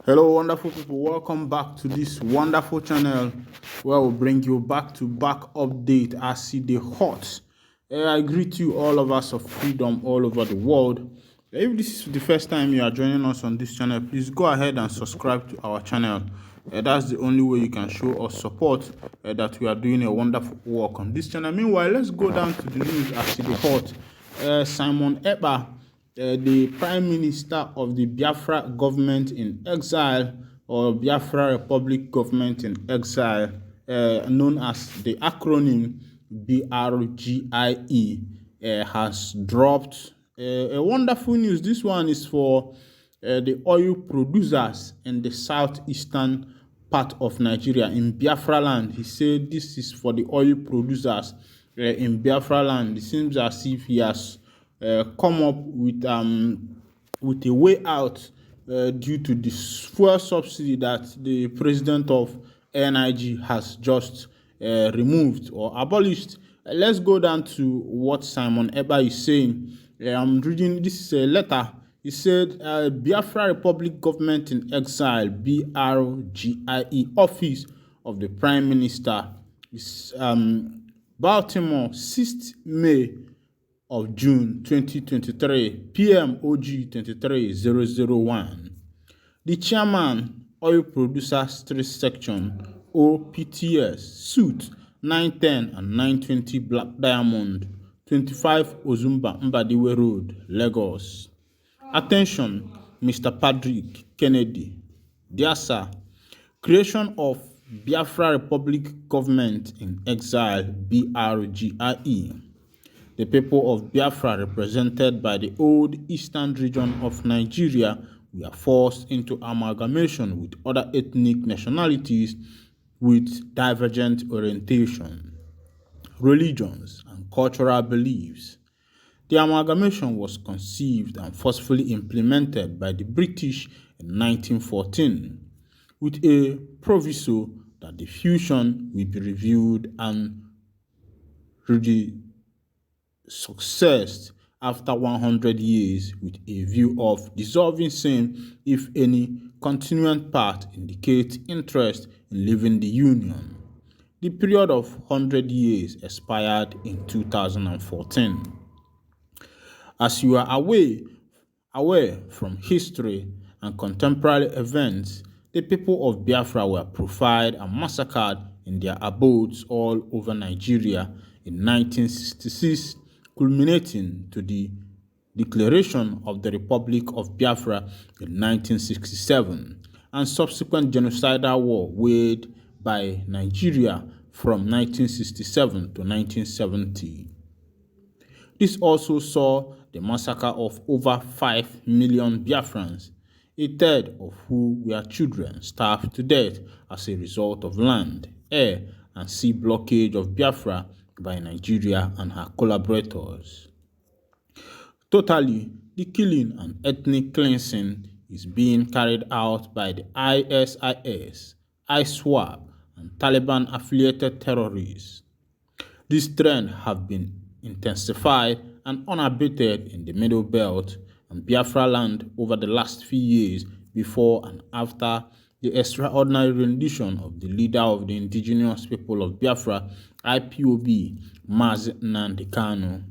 Hello, wonderful people. Welcome back to this wonderful channel where we bring you back-to-back update as see the hot. I greet you all of us of freedom all over the world. If this is the first time you are joining us on this channel, please go ahead and subscribe to our channel. That's the only way you can show us support that we are doing a wonderful work on this channel. Meanwhile, let's go down to the news as see the hot. Simon Epka, the Prime Minister of the Biafra government in exile, or Biafra Republic government in exile, known as the acronym BRGIE, has dropped a wonderful news. This one is for the oil producers in the southeastern part of Nigeria, in Biafra land. He said this is for the oil producers in Biafra land. It seems as if he has come up with a way out due to the fuel subsidy that the president of NIG has just removed or abolished. Let's go down to what Simon Epka is saying. I'm reading, this is a letter. He said, Biafra Republic Government in Exile, BRGIE, Office of the Prime Minister, is Baltimore, 6th May of June 2023, PM OG 23001. The chairman, Oil Producers Street Section, OPTS, suit 910 and 920 Black Diamond, 25 Ozumba Mbadiwe Road, Lagos. Attention, Mr. Patrick Kennedy. Dear sir, creation of Biafra Republic Government in Exile, BRGIE. The people of Biafra, represented by the old eastern region of Nigeria, were forced into amalgamation with other ethnic nationalities with divergent orientation, religions, and cultural beliefs. The amalgamation was conceived and forcefully implemented by the British in 1914, with a proviso that the fusion will be reviewed and success after 100 years, with a view of dissolving same if any continuing part indicates interest in leaving the Union. The period of 100 years expired in 2014. As you are aware from history and contemporary events, the people of Biafra were profiled and massacred in their abodes all over Nigeria in 1966, culminating to the declaration of the Republic of Biafra in 1967, and subsequent genocidal war waged by Nigeria from 1967 to 1970. This also saw the massacre of over 5 million Biafrans, a third of who were children, starved to death as a result of land, air, and sea blockade of Biafra by Nigeria and her collaborators. Totally, the killing and ethnic cleansing is being carried out by the ISIS, ISWAP, and Taliban-affiliated terrorists. This trend have been intensified and unabated in the Middle Belt and Biafra land over the last few years, before and after the extraordinary rendition of the leader of the indigenous people of Biafra, IPOB, Mazi Nnamdi Kanu.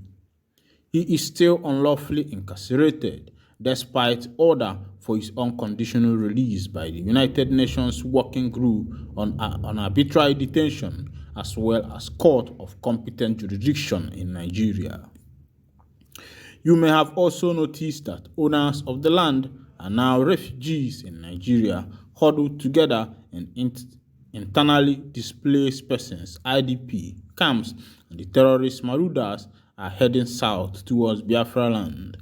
He is still unlawfully incarcerated, despite order for his unconditional release by the United Nations Working Group on arbitrary detention, as well as court of competent jurisdiction in Nigeria. You may have also noticed that owners of the land are now refugees in Nigeria, huddled together in internally displaced persons, IDP, camps, and the terrorist marauders are heading south towards Biafra land.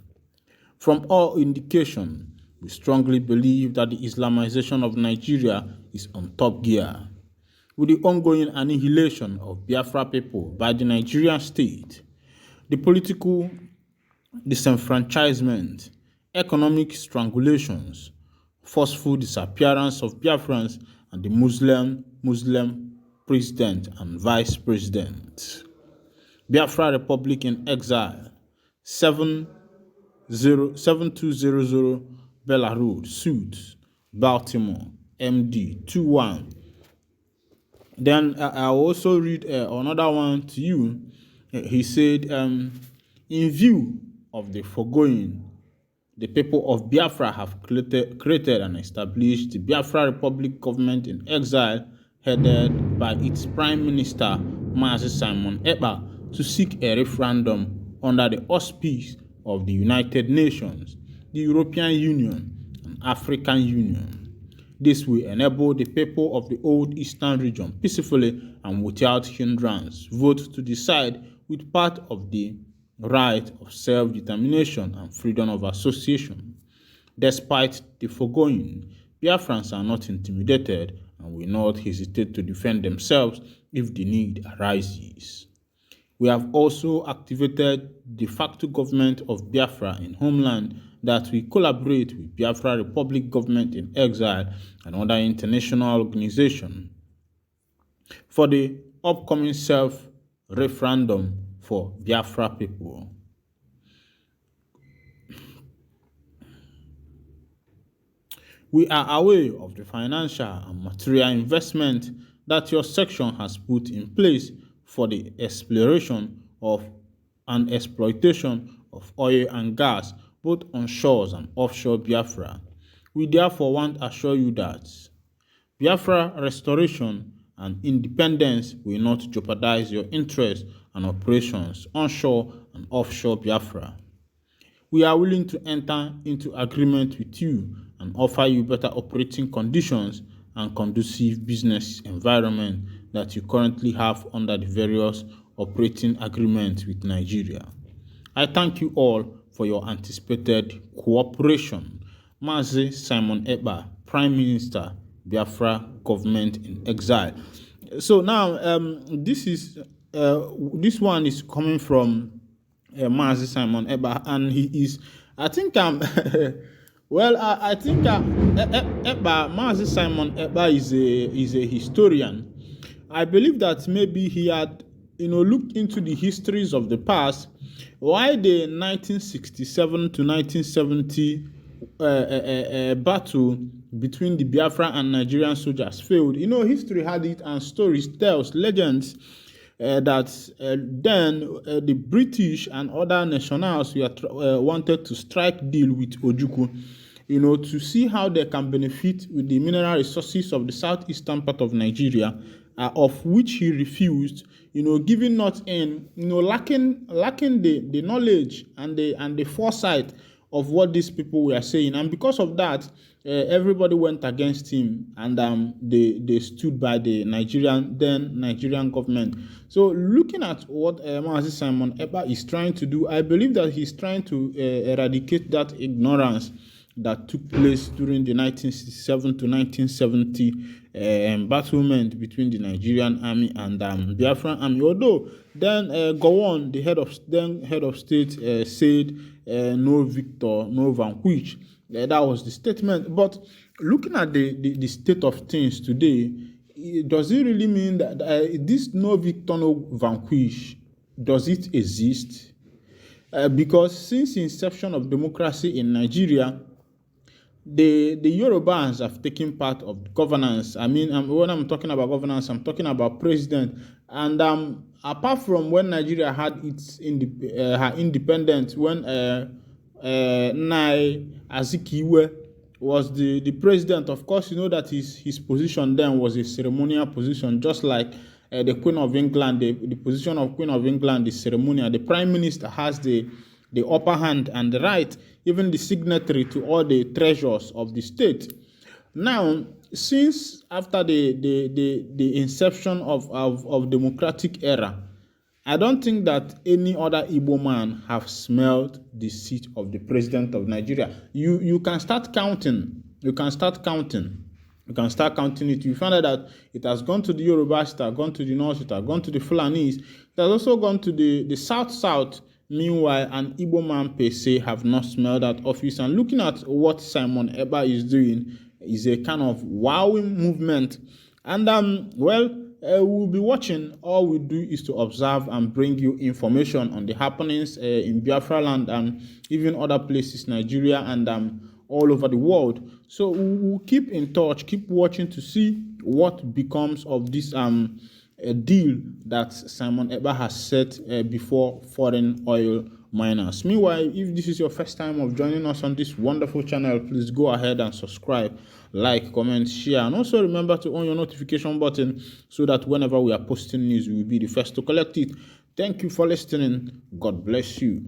From all indication, we strongly believe that the Islamization of Nigeria is on top gear. With the ongoing annihilation of Biafra people by the Nigerian state, the political disenfranchisement, economic strangulations, forceful disappearance of Biafrans, and the Muslim president and vice president. Biafra Republic in Exile, 7200 Bella Road, suit Baltimore, MD 21. Then I'll also read another one to you. He said, in view of the foregoing, the people of Biafra have created and established the Biafra Republic government in exile, headed by its Prime Minister, Mazi Simon Epka, to seek a referendum under the auspice of the United Nations, the European Union, and African Union. This will enable the people of the old Eastern region peacefully and without hindrance vote to decide with part of the right of self-determination and freedom of association. Despite the foregoing, Biafrans are not intimidated and will not hesitate to defend themselves if the need arises. We have also activated the de facto government of Biafra in homeland that will collaborate with Biafra Republic government in exile and other international organizations for the upcoming self-referendum for Biafra people. We are aware of the financial and material investment that your section has put in place for the exploration of and exploitation of oil and gas, both on shores and offshore Biafra. We therefore want to assure you that Biafra restoration and independence will not jeopardize your interests and operations onshore and offshore Biafra. We are willing to enter into agreement with you and offer you better operating conditions and conducive business environment that you currently have under the various operating agreements with Nigeria. I thank you all for your anticipated cooperation. Mazi Simon Epka, Prime Minister, Biafra Government in Exile. So now, this one is coming from Mazi Simon Epka, and he is, I think, well, I think Mazi Simon Epka is a historian. I believe that maybe he had, looked into the histories of the past, why the 1967 to 1970 battle between the Biafra and Nigerian soldiers failed. History had it, and stories tells, legends, that then the British and other nationals wanted to strike deal with Ojukwu, to see how they can benefit with the mineral resources of the southeastern part of Nigeria, of which he refused, giving not in, lacking the knowledge and the foresight of what these people were saying. And because of that, everybody went against him, and they stood by the Nigerian government. So looking at what Mazi Simon Epka is trying to do, I believe that he's trying to eradicate that ignorance that took place during the 1967 to 1970 battlement between the Nigerian army and Biafran army. Although then Gowon, the head of state, said no victor, no vanquish. That was the statement. But looking at the state of things today, does it really mean that this no victor, no vanquish, does it exist? Because since the inception of democracy in Nigeria, the Yorubans have taken part of governance. I mean, when I'm talking about governance, I'm talking about president. And apart from when Nigeria had her independence, when Nai Azikiwe was the president, of course, you know that his position then was a ceremonial position, just like the Queen of England. The position of Queen of England is ceremonial. The Prime Minister has the upper hand and the right, even the signatory to all the treasures of the state. Now, since after the inception of democratic era, I don't think that any other Igbo man have smelled the seat of the president of Nigeria. You can start counting. You can start counting it. You find out that it has gone to the Yoruba, it has gone to the North, it has gone to the Fulanese, it has also gone to the South. Meanwhile, an Igbo man per se have not smelled that office. And looking at what Simon Epka is doing is a kind of wowing movement. And we'll be watching. All we do is to observe and bring you information on the happenings in Biafra land and even other places, Nigeria and all over the world. So we'll keep in touch, keep watching to see what becomes of this a deal that Simon Ekpa has set before foreign oil miners. Meanwhile, if this is your first time of joining us on this wonderful channel, please go ahead and subscribe, like, comment, share, and also remember to on your notification button so that whenever we are posting news, you will be the first to collect it. Thank you for listening. God bless you.